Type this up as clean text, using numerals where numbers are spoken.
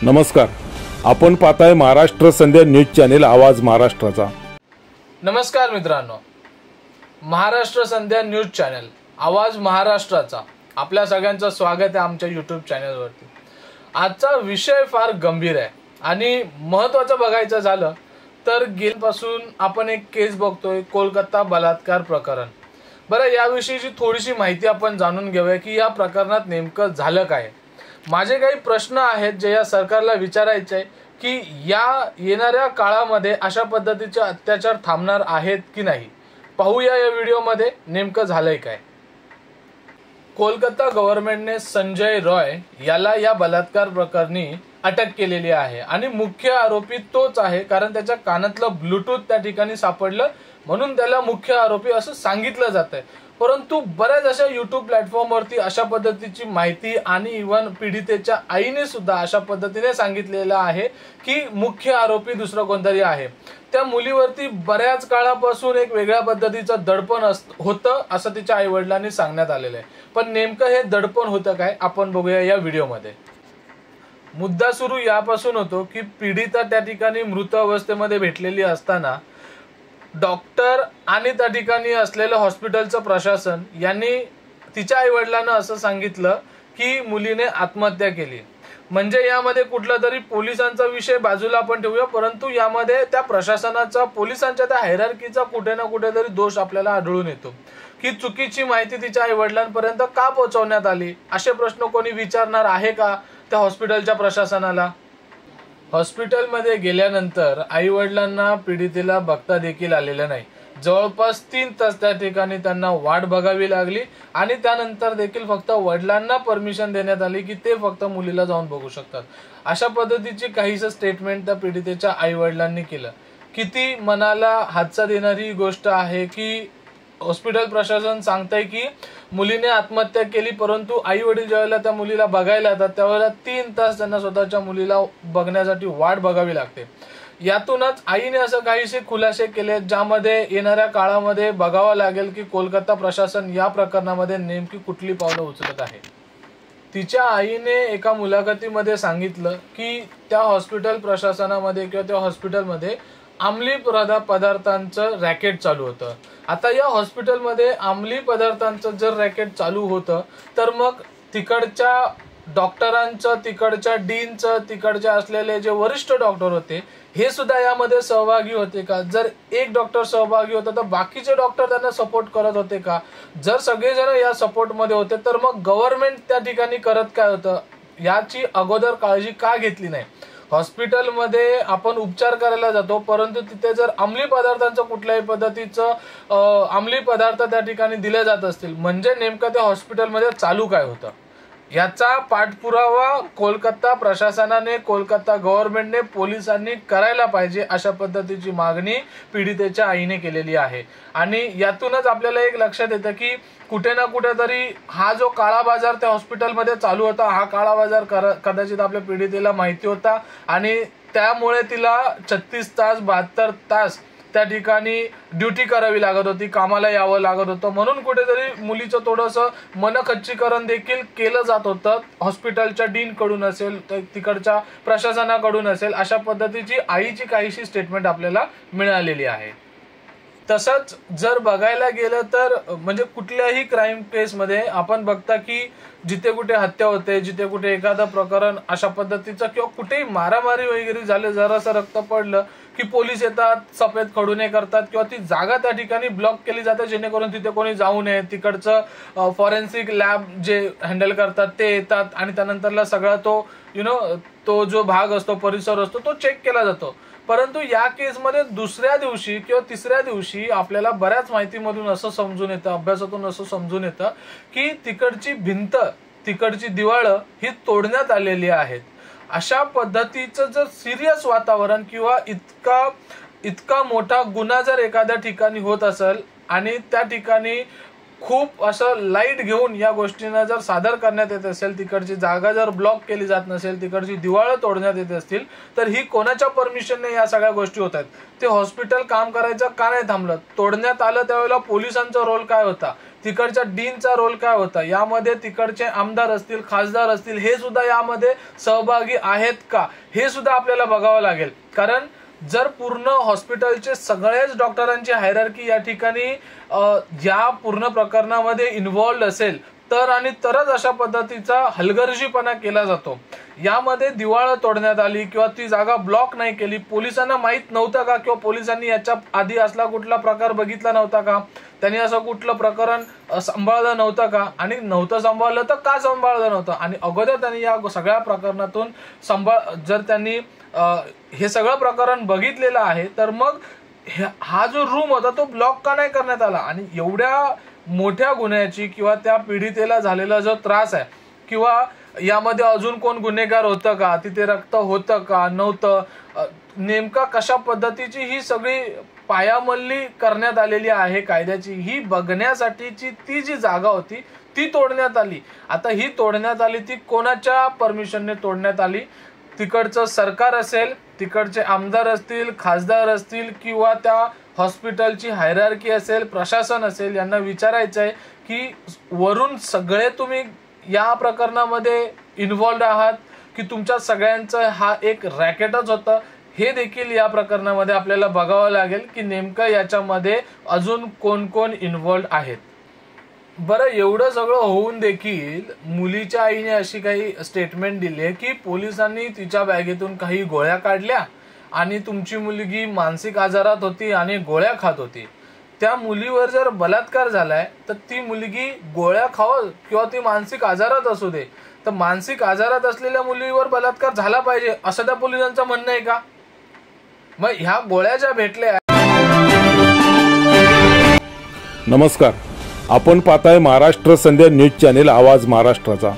नमस्कार, आपण पाहताय महाराष्ट्र संध्या न्यूज चॅनेल आवाज महाराष्ट्राचा। नमस्कार मित्रांनो, महाराष्ट्र संध्या न्यूज चॅनेल आवाज महाराष्ट्राचा आपल्या सगळ्यांचं स्वागत आहे आमच्या YouTube चॅनेलवरती। आजचा विषय फार गंभीर आहे आणि महत्त्वाचं बघायचं झालं तर गेल्यापासून आपण एक केस बघतोय, कोलकाता बलात्कार प्रकरण। बरं, याविषयीची थोडीशी माहिती आपण जाणून घेऊया की या प्रकरणात नेमकं झालं काय। माझे काही प्रश्न आहेत जे या सरकारला विचारायचे आहे की या येणाऱ्या काळामध्ये अशा पद्धतीचे अत्याचार थांबणार आहेत की नाही। पाहूया या व्हिडिओमध्ये नेमकं झालंय काय। कोलकाता गव्हर्नमेंटने संजय रॉय याला या बलात्कार प्रकरणी अटक केलेली आहे आणि मुख्य आरोपी तोच आहे, कारण त्याच्या कानातलं ब्लूटूथ त्या ठिकाणी सापडलं म्हणून त्याला मुख्य आरोपी असं सांगितलं जातंय। परंतु बऱ्याच अशा YouTube प्लॅटफॉर्मवरती अशा पद्धतीची माहिती आणि इव्हन पीडितेच्या आईने सुद्धा अशा पद्धतीने सांगितलेलं आहे की मुख्य आरोपी दुसरा कोणतरी आहे। त्या मुलीवरती बऱ्याच काळापासून एक वेगळ्या पद्धतीचं दडपण होतं असं तिच्या आई वडिलांनी सांगण्यात आलेलं आहे। पण नेमकं हे दडपण होतं काय आपण बघूया या व्हिडिओमध्ये। मुद्दा सुरू यापासून होतो की पीडिता त्या ठिकाणी मृत अवस्थेमध्ये भेटलेली असताना डॉक्टर आणि त्या ठिकाणी असलेलं हॉस्पिटलचं प्रशासन यांनी तिच्या आई वडिलांना असं सांगितलं की मुलीने आत्महत्या केली। म्हणजे यामध्ये कुठला तरी पोलिसांचा विषय बाजूला आपण ठेवूया, परंतु यामध्ये त्या प्रशासनाचा, पोलिसांच्या त्या हायरार्कीचा कुठे ना कुठेतरी दोष आपल्याला आढळून येतो की चुकीची माहिती तिच्या आई वडिलांपर्यंत का पोहोचवण्यात आली। असे प्रश्न कोणी विचारणार आहे का त्या हॉस्पिटलच्या प्रशासनाला। हॉस्पिटलमध्ये गेल्यानंतर आई वडिलांना पीडितेला बघता देखील आलेलं नाही। जवळपास 3 तास त्या ठिकाणी त्यांना वाट बघावी लागली आणि त्यानंतर देखील फक्त वडिलांना परमिशन देण्यात आली की ते फक्त मुलीला जाऊन बघू शकतात। अशा पद्धतीची काहीच स्टेटमेंट त्या पीडितेच्या आई वडिलांनी केलं। किती मनाला हादसा देणारी गोष्ट आहे की हॉस्पिटल प्रशासन सांगतंय की मुलीने आत्महत्या केली, परंतु आई वडील ज्यावेळेला त्या मुलीला बघायला येतात त्यावेळेला 3 तास त्यांना स्वतःच्या मुलीला बघण्यासाठी वाट बघावी लागते। यातूनच आईने असं काहीसे खुलासे केले ज्यामध्ये येणाऱ्या काळामध्ये बघावं लागेल की कोलकाता प्रशासन या प्रकरणामध्ये नेमकी कुठली पावलं उचलत आहे। तिच्या आईने एका मुलाखतीमध्ये सांगितलं की त्या हॉस्पिटल प्रशासनामध्ये किंवा त्या हॉस्पिटलमध्ये अंमली पदार्थांचं रॅकेट चालू होतं। आता या हॉस्पिटलमध्ये अंमली पदार्थांचं जर रॅकेट चालू होतं तर मग तिकडच्या डॉक्टरांचं, तिकडच्या डीनचं, तिकडच्या असलेले जे वरिष्ठ डॉक्टर होते हे सुद्धा यामध्ये सहभागी होते का। जर एक डॉक्टर सहभागी होता तर बाकीचे डॉक्टर त्यांना सपोर्ट करत होते का। जर सगळेजण या सपोर्टमध्ये होते तर मग गव्हर्नमेंट त्या ठिकाणी करत काय होतं याची अगोदर काळजी का घेतली नाही। हॉस्पिटलमध्ये आपण उपचार करायला जातो, परंतु तिथे जर अंमली पदार्थांचं कुठल्याही पद्धतीचं अंमली पदार्थ त्या ठिकाणी दिले जात असतील म्हणजे नेमकं त्या हॉस्पिटलमध्ये चालू काय होतं याचा पाठपुरावा कोलकाता प्रशासनाने, कोलकाता गव्हर्नमेंटने, पोलिसांनी करायला पाहिजे अशा पद्धतीची मागणी पीडितेच्या आईने केलेली आहे। आणि यातूनच आपल्याला एक लक्षात येतं की कुठे ना कुठेतरी हा जो काळा बाजार त्या हॉस्पिटलमध्ये चालू होता, हा काळा बाजार कदाचित आपल्या पीडितेला माहिती होता आणि त्यामुळे तिला 36 तास 72 तास त्या ठिकाणी ड्युटी करावी लागत होती, कामाला यावं लागत होतं। म्हणून कुठेतरी मुलीचं थोडंसं मनखच्चीकरण देखील केलं जात होतं, हॉस्पिटलच्या डीन कडून असेल, तिकडच्या प्रशासनाकडून असेल। अशा पद्धतीची आईची काहीशी स्टेटमेंट आपल्याला मिळालेली आहे। तसंच जर बघायला गेलं तर म्हणजे कुठल्याही क्राईम केसमध्ये आपण बघता की जिथे कुठे हत्या होते, जिथे कुठे एखादं प्रकरण अशा पद्धतीचं किंवा कुठेही मारामारी वगैरे झाले, जरासं रक्त पडलं की पोलीस येतात, सफेद खडूने करतात किंवा ती जागा त्या ठिकाणी ब्लॉक केली जाते जेणेकरून तिथे कोणी जाऊ नये। तिकडचं फॉरेन्सिक लॅब जे हँडल करतात ते येतात आणि त्यानंतरला सगळा तो तो जो भाग असतो, परिसर असतो तो चेक केला जातो। परंतु या केसमध्ये दुसऱ्या दिवशी किंवा तिसऱ्या दिवशी आपल्याला बऱ्याच माहितीमधून असं समजून येतं, अभ्यासातून असं समजून येतं की तिकडची भिंत, तिकडची दिवाळं ही तोडण्यात आलेली आहेत। अशा पद्धतीचं जर सिरियस वातावरण किंवा इतका मोठा गुन्हा जर एखाद्या ठिकाणी होत असेल आणि त्या ठिकाणी खूप असं लाईट घेऊन या गोष्टींना जर सादर करण्यात येत असेल, तिकडची जागा जर ब्लॉक केली जात नसेल, तिकडची दिवाळं तोडण्यात येत असतील तर ही कोणाच्या परमिशनने या सगळ्या गोष्टी होत आहेत। ते हॉस्पिटल काम करायचं का नाही थांबलं, तोडण्यात आलं त्यावेळेला पोलिसांचा रोल काय होता तिकडच्या डीनचा रोल काय होता, यामध्ये तिकडचे आमदार असतील, खासदार असतील, हे सुद्धा यामध्ये सहभागी आहेत का, हे सुद्धा आपल्याला बघावं लागेल. कारण जर पूर्ण हॉस्पिटलचे सगळेच डॉक्टरांची हायरार्की या ठिकाणी या पूर्ण प्रकरणामध्ये इन्व्हॉल्ड असेल तरच अशा पद्धतीचा हलगर्जीपणा केला जातो. यामध्ये दिवाळं तोडण्यात आली किंवा ती जागा ब्लॉक नाही केली, पोलिसांना माहित नव्हतं का, किंवा पोलिसांनी याच्या आधी असला कुठला प्रकार बघितला नव्हता का, त्यांनी असं कुठलं प्रकरण सांभाळलं नव्हतं का, आणि नव्हतं सांभाळलं तर का सांभाळलं नव्हतं, आणि अगोदर त्यांनी या सगळ्या प्रकरणातून जर त्यांनी हे सगळं प्रकरण बघितलेलं आहे तर मग हा जो रूम होता तो ब्लॉक का नाही करण्यात आला. आणि एवढ्या मोठ्या गुन्ह्याची किंवा त्या पीडितेला झालेला जो त्रास आहे, किंवा यामध्ये अजून कोण गुन्हेगार होतं का, तिथे रक्त होतं का नव्हतं, नेमका कशा पद्धतीची ही सगळी पायामल्ली करण्यात आलेली आहे कायद्याची, ही बघण्यासाठीची ती जी जागा होती ती तोडण्यात आली. आता ही तोडण्यात आली ती कोणाच्या परमिशनने तोडण्यात आली, तिकडचं सरकार असेल, तिकडचे आमदार असतील, खासदार असतील, किंवा त्या हॉस्पिटलची हायरार्की असेल, प्रशासन असेल, यांना विचारायचं आहे की वरून सगळे तुम्ही या प्रकरणामध्ये इन्व्हॉल्ड आहात की तुमच्या सगळ्यांचं हा एक रॅकेटच होतं, हे देखील या प्रकरणामध्ये आपल्याला बघावं लागेल की नेमकं याच्यामध्ये अजून कोण कोण इन्व्हॉल्ड आहेत. बरं, एवढं सगळं होऊन देखील मुलीच्या आईने अशी काही स्टेटमेंट दिली आहे की पोलिसांनी तिच्या बॅगेतून काही गोळ्या काढल्या आणि तुमची मुलगी मानसिक आजारात होती आणि गोळ्या खात होती. त्या मुलीवर जर बलात्कार झालाय तर ती मुलगी गोळ्या खावं किंवा ती मानसिक आजारात असू दे, तर मानसिक आजारात असलेल्या मुलीवर बलात्कार झाला पाहिजे असं त्या पोलिसांचं म्हणणं आहे का? मग ह्या गोळ्या ज्या भेटल्या. नमस्कार, आपण पाहताय महाराष्ट्र संध्या न्यूज चॅनेल आवाज महाराष्ट्राचा.